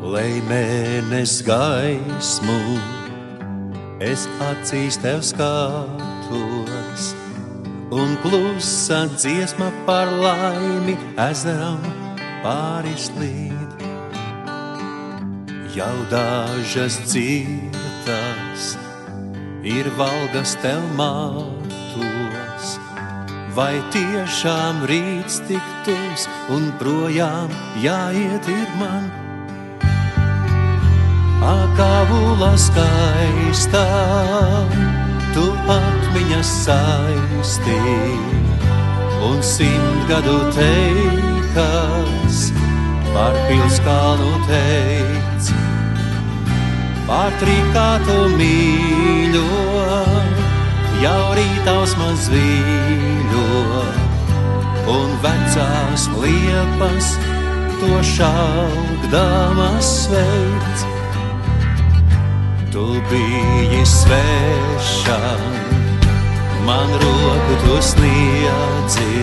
Lai mēnes gaismu es acīs tev skatos, un klusa dziesma par laimi ezeram pārislīd. Jau dažas dzirtas ir valgas tev matos, vai tiešām rīts tik tuvs un projām jāiet ir man? Akavula skaistā, tu atmiņas saisti, un 100 gadu teikas par pilskalnu teic. Par trikātu mīļo, jau rītausmas zvīļo, un vecās liepas to šaukdamas sveic. Tu biji sveša, man roku tu sniedzi,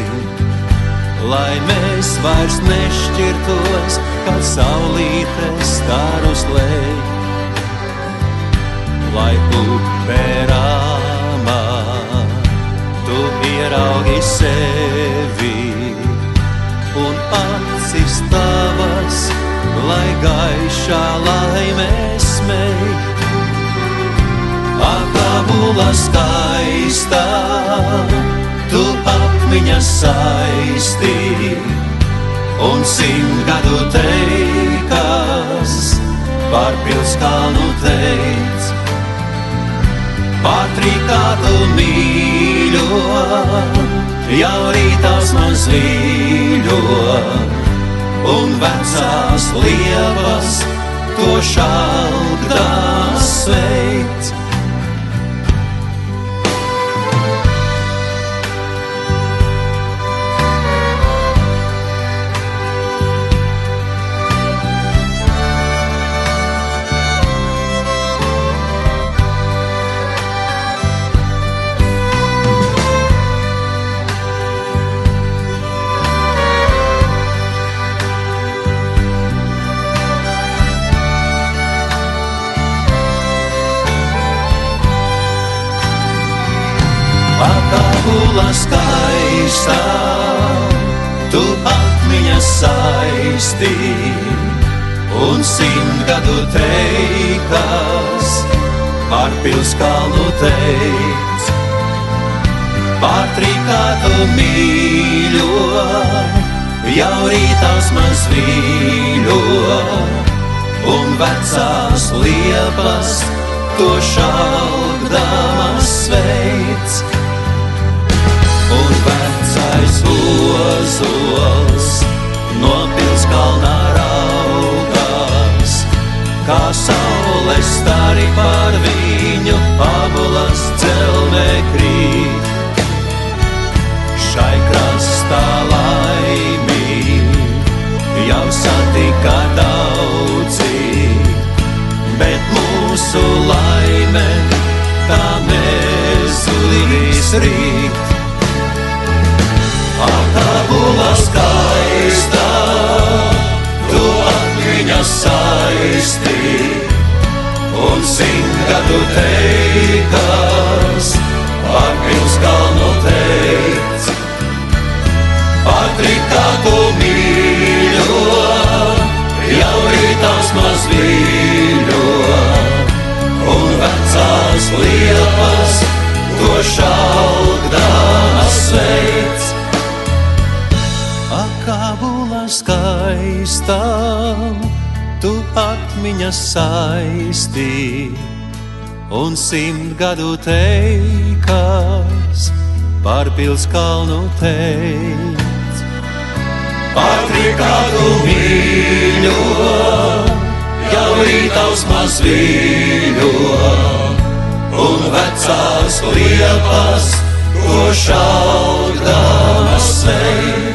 lai mēs vairs nešķirtos, kad saulīte starus lej. Lai upērāmā tu ieraugi sevi, un acis tavas, lai gaišā laimē smej. Akavula skaistā, tu atmiņas saisti, un 100 gadu teikas par pilskalnu teic. Par trikātu mīļo, jau rītausmas zvīļo, un vecās liepas to šaukdās sveic. Akavula skaistā, tu atmiņas saisti, un 100 gadu teikas par pilskalnu teic. Par trikātu mīļo, jau rītausmas zvīļo, un vecās liepas to šaukdamas sveic. Un vecais ozols no pilskalnā raugās, kā saule stari par viņu abulas dzelmē krīt. Šai krastā laimi jau satika daudzi, bet mūsu laime tā nezudīs rīt. Akavula skaistā, tu atmiņas saisti, un 100 gadu teikas par pilskalnu teic. Par trikātu mīļo, jau rītausmas zvīļo, un vecās liepas to šaukdamas sveic. Akavula skaistā, tu atmiņas saisti, un 100 gadu teikas par pilskalnu teic. Par trikātu mīļo, jau rītausmas zvīļo, un vecās liepas to šaukdamas sveic.